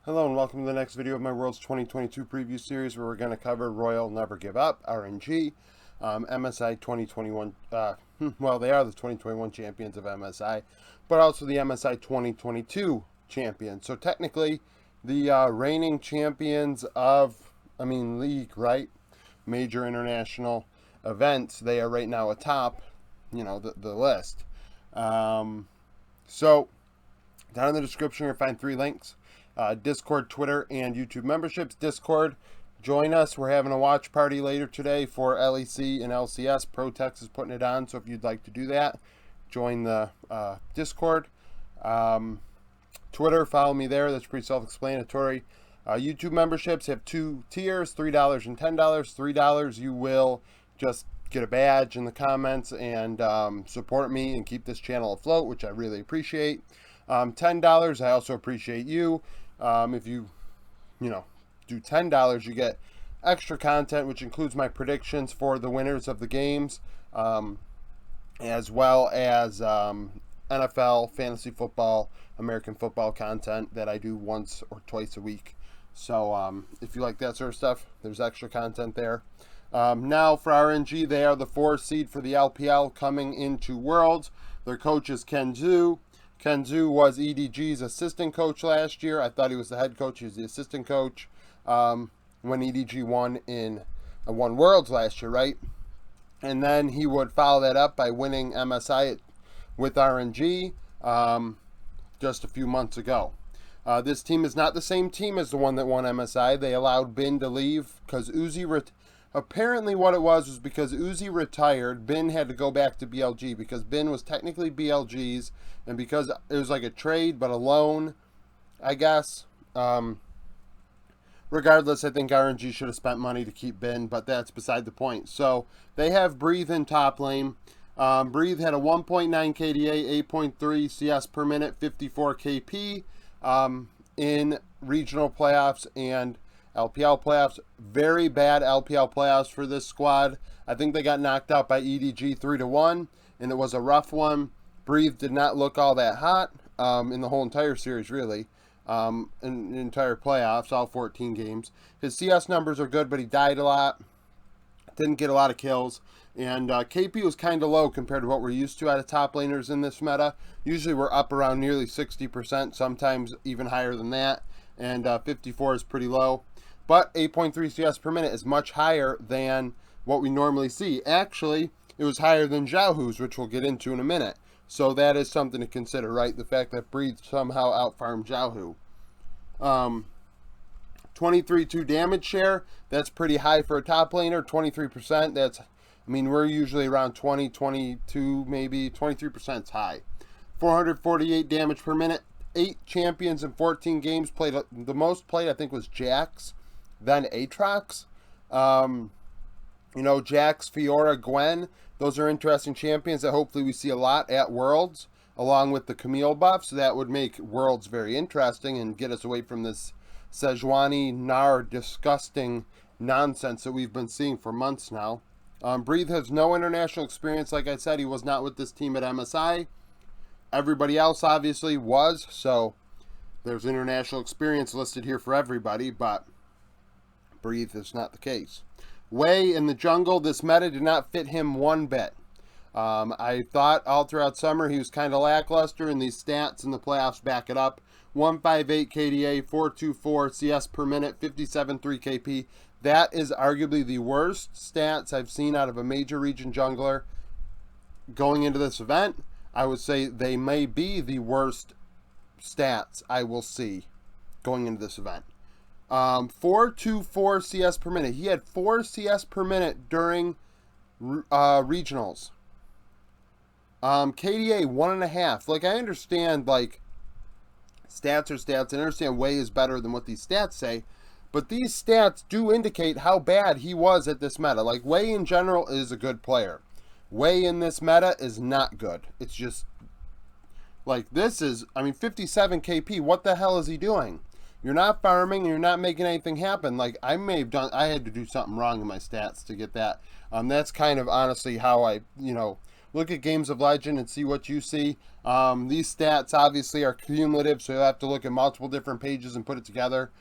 Hello and welcome to the next video of my World's 2022 preview series where we're going to cover Royal Never Give Up, RNG, MSI 2021, well they are the 2021 champions of MSI, but also the MSI 2022 champions. So technically the reigning champions of, league, right? Major international events, they are right now atop, the list. So down in the description you'll find 3 links. Discord, Twitter, and YouTube memberships. Discord, join us. We're having a watch party later today for LEC and LCS. ProTex is putting it on, so if you'd like to do that, join the Discord. Twitter, follow me there. That's pretty self-explanatory. YouTube memberships have 2 tiers, $3 and $10. $3, you will just get a badge in the comments and support me and keep this channel afloat, which I really appreciate. $10, I also appreciate you. If you do $10, you get extra content, which includes my predictions for the winners of the games, as well as NFL, fantasy football, American football content that I do once or twice a week. So if you like that sort of stuff, there's extra content there. Now for RNG, they are the 4th seed for the LPL coming into Worlds. Their coach is Ken Zhu. Ken Zhu was EDG's assistant coach last year. I thought he was the head coach. He was the assistant coach when EDG won Worlds last year, right? And then he would follow that up by winning MSI with RNG just a few months ago. This team is not the same team as the one that won MSI. They allowed Bin to leave because apparently what it was because Uzi retired. Bin had to go back to BLG because Bin was technically BLG's, and because it was like a trade but a loan, I guess. Regardless, I think RNG should have spent money to keep Bin, but that's beside the point. So they have Breathe in top lane. Breathe had a 1.9 KDA, 8.3 CS per minute, 54 KP in regional playoffs and LPL playoffs. Very bad LPL playoffs for this squad. I think they got knocked out by EDG 3-1, and it was a rough one. Breathe did not look all that hot in the whole entire series, really. In the entire playoffs, all 14 games. His CS numbers are good, but he died a lot. Didn't get a lot of kills. And KP was kind of low compared to what we're used to out of top laners in this meta. Usually we're up around nearly 60%, sometimes even higher than that. And 54 is pretty low. But 8.3 CS per minute is much higher than what we normally see. Actually, it was higher than Xiaohu's, which we'll get into in a minute. So that is something to consider, right? The fact that Breathe somehow outfarmed Xiaohu. 23-2 damage share, that's pretty high for a top laner. 23%, that's, we're usually around 20, 22, maybe. 23% is high. 448 damage per minute. 8 champions in 14 games played. The most played, I think, was Jax, then Aatrox. Jax, Fiora, Gwen. Those are interesting champions that hopefully we see a lot at Worlds, along with the Camille buff. So that would make Worlds very interesting and get us away from this Sejuani, Gnar, disgusting nonsense that we've been seeing for months now. Breathe has no international experience. Like I said, he was not with this team at MSI. Everybody else obviously was, so there's international experience listed here for everybody, but Breathe is not the case. Wei in the jungle, this meta did not fit him one bit. I thought all throughout summer he was kind of lackluster, and these stats in the playoffs back it up. 158 KDA, 424 CS per minute, 57.3 KP. That is arguably the worst stats I've seen out of a major region jungler going into this event. I would say they may be the worst stats I will see going into this event. 424 CS per minute. He had 4 CS per minute during regionals. KDA 1.5. Like, I understand, stats are stats. I understand Wei is better than what these stats say, but these stats do indicate how bad he was at this meta. Like, Wei in general is a good player. Wei in this meta is not good. It's just, this is, 57 KP. What the hell is he doing? You're not farming, and you're not making anything happen. I had to do something wrong in my stats to get that. That's kind of honestly how I, Look at Games of Legend and see what you see. These stats obviously are cumulative, so you'll have to look at multiple different pages and put it together.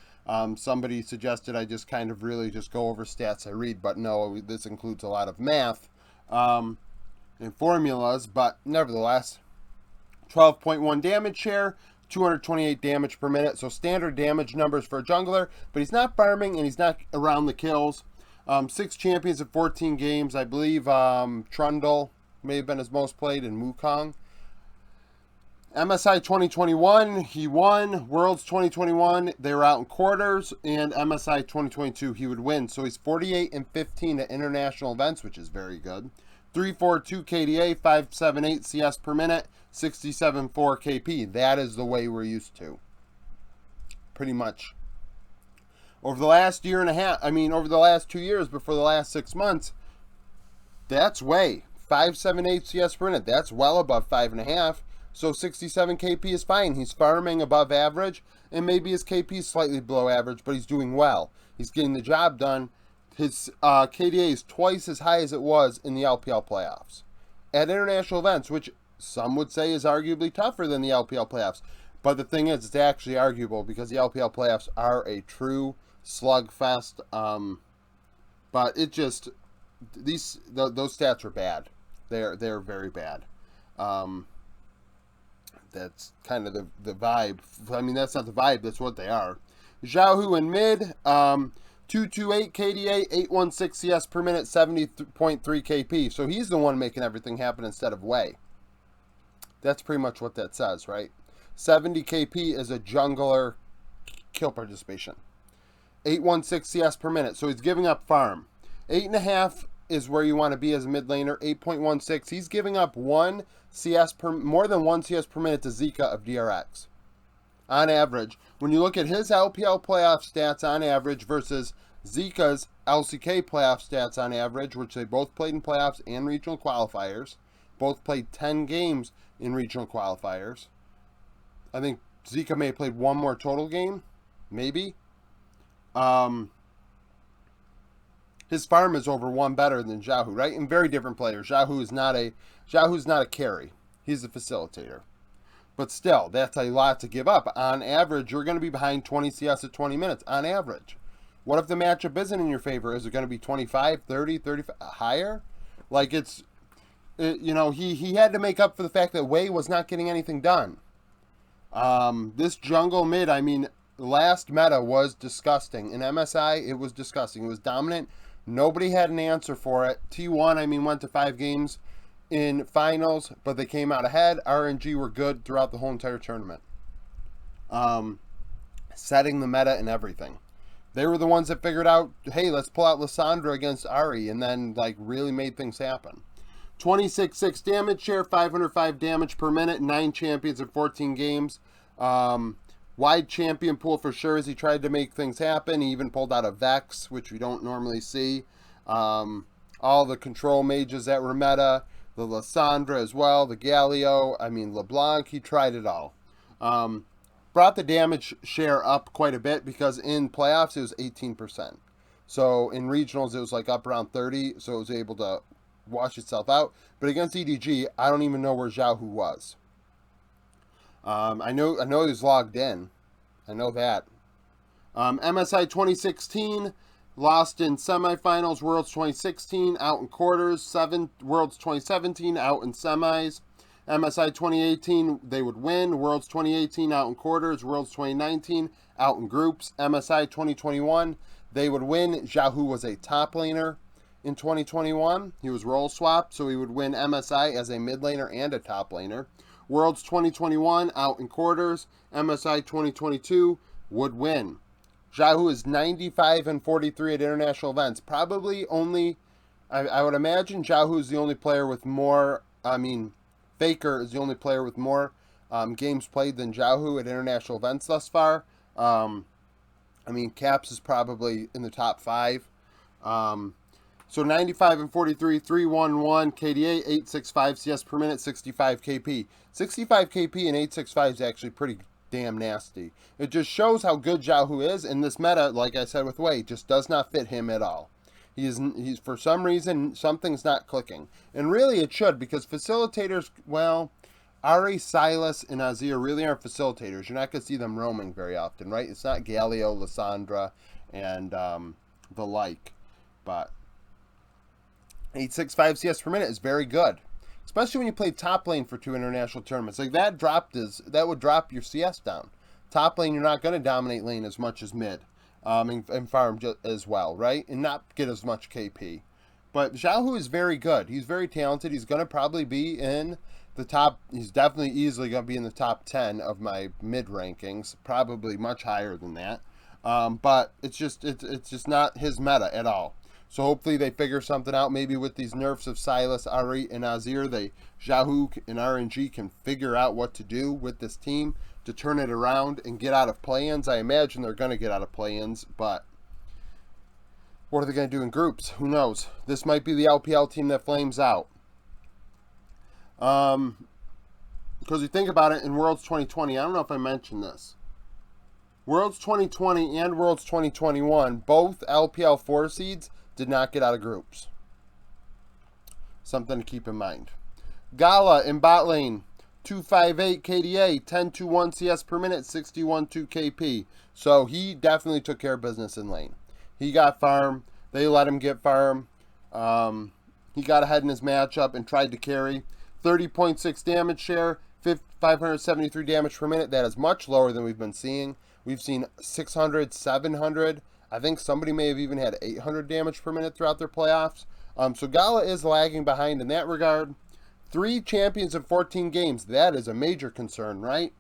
Somebody suggested I just kind of really just go over stats I read, but no, this includes a lot of math and formulas, but nevertheless, 12.1 damage share, 228 damage per minute, so standard damage numbers for a jungler, but he's not farming and he's not around the kills. 6 champions in 14 games, I believe Trundle may have been his most played, and Wukong. MSI 2021, he won. Worlds 2021, they were out in quarters, and MSI 2022, he would win. So he's 48 and 15 at international events, which is very good. 342 KDA, 578 CS per minute, 67.4 KP. That is the way we're used to. Pretty much. Over the last year and a half, over the last 2 years, but for the last 6 months, that's way. 578 CS per minute, that's well above 5.5. So 67 KP is fine. He's farming above average, and maybe his KP is slightly below average, but he's doing well. He's getting the job done. His KDA is twice as high as it was in the LPL playoffs. At international events, which some would say is arguably tougher than the LPL playoffs. But the thing is, it's actually arguable because the LPL playoffs are a true slugfest. But it just, those stats are bad. They're very bad. That's kind of the vibe. I mean, that's not the vibe. That's what they are. Xiaohu in mid, 228 KDA, 816 CS per minute, 70.3 KP. So he's the one making everything happen instead of Wei. That's pretty much what that says, right? 70 KP is a jungler kill participation. 816 CS per minute. So he's giving up farm. 8.5 is where you want to be as a mid laner. 8.16. He's giving up more than 1 CS per minute to Zika of DRX. On average, when you look at his LPL playoff stats on average versus Zika's LCK playoff stats on average, which they both played in playoffs and regional qualifiers, both played 10 games in regional qualifiers. I think Zika may have played one more total game, maybe. His farm is over 1 better than Xiaohu, right? And very different players. Xiaohu's not a carry. He's a facilitator. But still, that's a lot to give up. On average, you're going to be behind 20 CS at 20 minutes, on average. What if the matchup isn't in your favor? Is it going to be 25, 30, 35, higher? Like, he had to make up for the fact that Wei was not getting anything done. This jungle mid, last meta was disgusting. In MSI, it was disgusting. It was dominant. Nobody had an answer for it. T1, went to 5 games in finals, but they came out ahead. RNG were good throughout the whole entire tournament. Setting the meta and everything. They were the ones that figured out, hey, let's pull out Lissandra against Ari, and then, really made things happen. 26.6 damage share, 505 damage per minute, 9 champions in 14 games. Wide champion pool for sure as he tried to make things happen. He even pulled out a Vex, which we don't normally see. All the control mages that were meta. The Lissandra as well. The Galio. LeBlanc. He tried it all. Brought the damage share up quite a bit because in playoffs it was 18%. So in regionals it was up around 30. So it was able to wash itself out. But against EDG, I don't even know where Xiaohu was. I know he was logged in. I know that. MSI 2016, lost in semifinals. Worlds 2016, out in quarters. Worlds 2017, out in semis. MSI 2018, they would win. Worlds 2018, out in quarters. Worlds 2019, out in groups. MSI 2021, they would win. Xiaohu was a top laner in 2021. He was role swapped, so he would win MSI as a mid laner and a top laner. Worlds 2021, out in quarters. MSI 2022 would win. Xiaohu is 95 and 43 at international events. Probably only, I would imagine Xiaohu is the only player with more, Faker is the only player with more games played than Xiaohu at international events thus far. Caps is probably in the top 5. So 95 and 43, 311 KDA, 865 CS per minute, 65 KP. 65 KP and 865 is actually pretty damn nasty. It just shows how good Xiaohu is, and this meta, like I said with Wei, just does not fit him at all. He's for some reason something's not clicking, and really it should, because facilitators, well, Ari, Silas, and Azir really aren't facilitators. You're not going to see them roaming very often, right? It's not Galio, Lissandra, and the like. But 865 CS per minute is very good, especially when you play top lane for 2 international tournaments. Like that would drop your CS down. Top lane, you're not going to dominate lane as much as mid, and farm as well, right? And not get as much KP. But Xiaohu is very good. He's very talented. He's going to probably be in the top. He's definitely easily going to be in the top 10 of my mid rankings. Probably much higher than that. But it's just not his meta at all. So hopefully they figure something out. Maybe with these nerfs of Silas, Ari, and Azir, Xiaohu and RNG can figure out what to do with this team to turn it around and get out of play-ins. I imagine they're going to get out of play-ins, but what are they going to do in groups? Who knows? This might be the LPL team that flames out. Because you think about it, in Worlds 2020, I don't know if I mentioned this. Worlds 2020 and Worlds 2021, both LPL 4 seeds did not get out of groups. Something to keep in mind. Gala in bot lane, 258 KDA, 1021 CS per minute, 61.2 KP. So he definitely took care of business in lane. He got farm. They let him get farm. He got ahead in his matchup and tried to carry. 30.6 damage share, 573 damage per minute. That is much lower than we've been seeing. We've seen 600, 700. I think somebody may have even had 800 damage per minute throughout their playoffs. So Gala is lagging behind in that regard. 3 champions in 14 games. That is a major concern, right?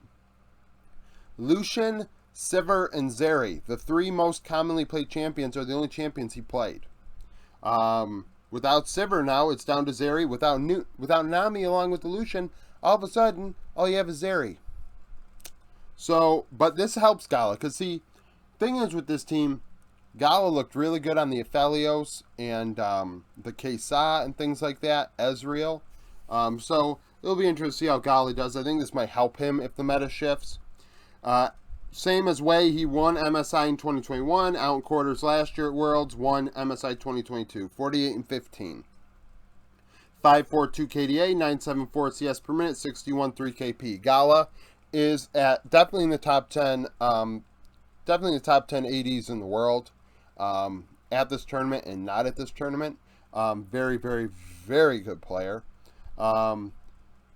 Lucian, Sivir, and Zeri, the 3 most commonly played champions, are the only champions he played. Without Sivir now, it's down to Zeri. Without Nami along with the Lucian, all of a sudden, all you have is Zeri. So, but this helps Gala, because see, thing is with this team, Gala looked really good on the Aphelios and the Kesa and things like that, Ezreal. So it'll be interesting to see how Gala does. I think this might help him if the meta shifts. Same as Wei, he won MSI in 2021, out in quarters last year at Worlds, won MSI 2022, 48 and 15. 542 KDA, 974 CS per minute, 61.3 KP. Gala is definitely in the top 10, definitely in the top 10 ADs in the world at this tournament and not at this tournament. Very, very, very good player.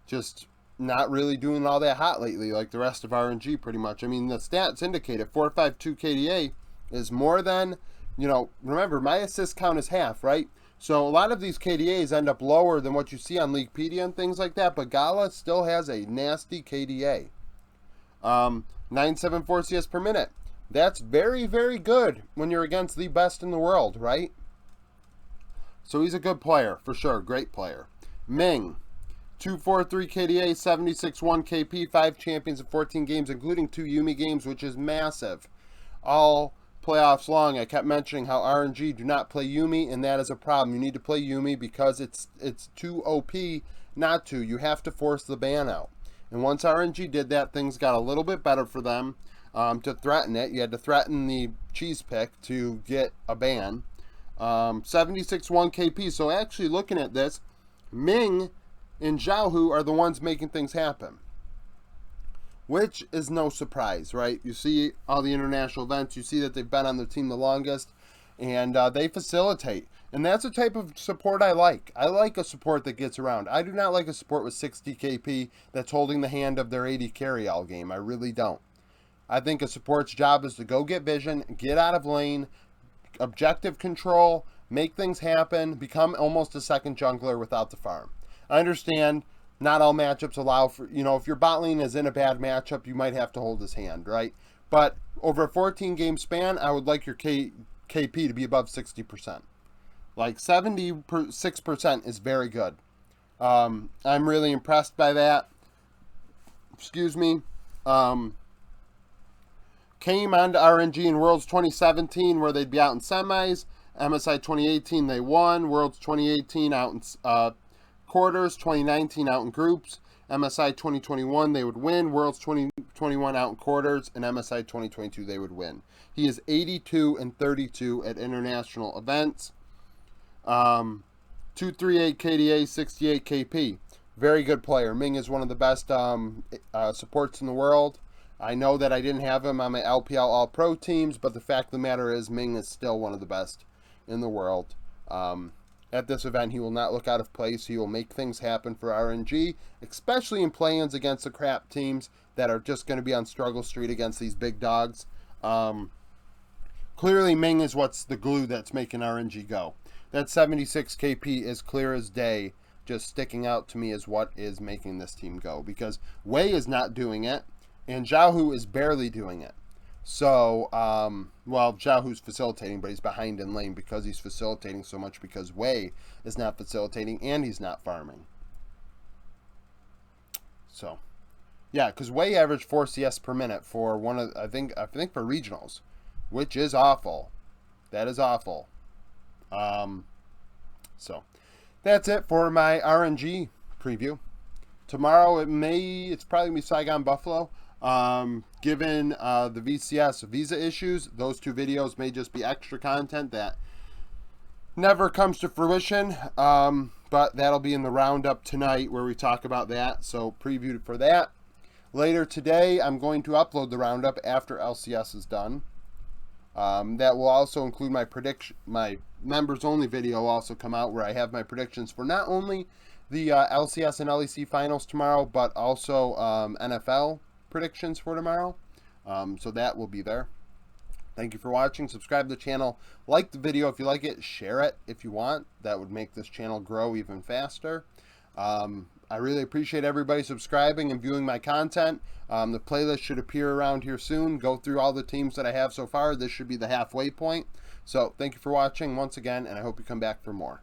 Just not really doing all that hot lately like the rest of RNG pretty much. I mean, the stats indicate it. 452 KDA is more than, remember, my assist count is half, right? So a lot of these KDAs end up lower than what you see on Leaguepedia and things like that, but Gala still has a nasty KDA. 974 CS per minute. That's very, very good when you're against the best in the world, right? So he's a good player, for sure. Great player. Ming, 243 KDA, 76.1 KP, 5 champions in 14 games, including 2 Yumi games, which is massive. All playoffs long, I kept mentioning how RNG do not play Yumi, and that is a problem. You need to play Yumi because it's too OP not to. You have to force the ban out. And once RNG did that, things got a little bit better for them. To threaten it, you had to threaten the cheese pick to get a ban. 76.1 KP. So actually looking at this, Ming and Xiaohu are the ones making things happen, which is no surprise, right? You see all the international events, you see that they've been on the team the longest, and they facilitate. And that's the type of support I like. I like a support that gets around. I do not like a support with 60 KP that's holding the hand of their AD carry all game. I really don't. I think a support's job is to go get vision, get out of lane, objective control, make things happen, become almost a second jungler without the farm. I understand not all matchups allow for, if your bot lane is in a bad matchup, you might have to hold his hand, right? But over a 14-game span, I would like your KP to be above 60%. Like 76% is very good. I'm really impressed by that. Excuse me. Came onto RNG in Worlds 2017 where they'd be out in semis. MSI 2018 they won. Worlds 2018 out in quarters. 2019 out in groups. MSI 2021 they would win. Worlds 2021 out in quarters. And MSI 2022 they would win. He is 82 and 32 at international events. 238 KDA, 68 KP. Very good player. Ming is one of the best supports in the world. I know that I didn't have him on my LPL All-Pro teams, but the fact of the matter is Ming is still one of the best in the world. At this event, he will not look out of place. He will make things happen for RNG, especially in play-ins against the crap teams that are just going to be on struggle street against these big dogs. Clearly, Ming is what's the glue that's making RNG go. That 76 KP is clear as day, just sticking out to me as what is making this team go. Because Wei is not doing it, and Xiaohu is barely doing it. So, well, Xiaohu's facilitating, but he's behind in lane because he's facilitating so much because Wei is not facilitating and he's not farming. So, yeah, because Wei averaged 4 CS per minute for one of, I think for regionals, which is awful. That is awful. So, that's it for my RNG preview. Tomorrow it's probably gonna be Saigon Buffalo. Given the VCS visa issues, those two videos may just be extra content that never comes to fruition, but that'll be in the roundup tonight where we talk about that, so preview for that. Later today, I'm going to upload the roundup after LCS is done. That will also include my members only video will also come out where I have my predictions for not only the LCS and LEC finals tomorrow, but also NFL predictions for tomorrow. So that will be there. Thank you for watching. Subscribe to the channel. Like the video if you like it. Share it if you want. That would make this channel grow even faster. I really appreciate everybody subscribing and viewing my content. The playlist should appear around here soon. Go through all the teams that I have so far. This should be the halfway point. So thank you for watching once again, and I hope you come back for more.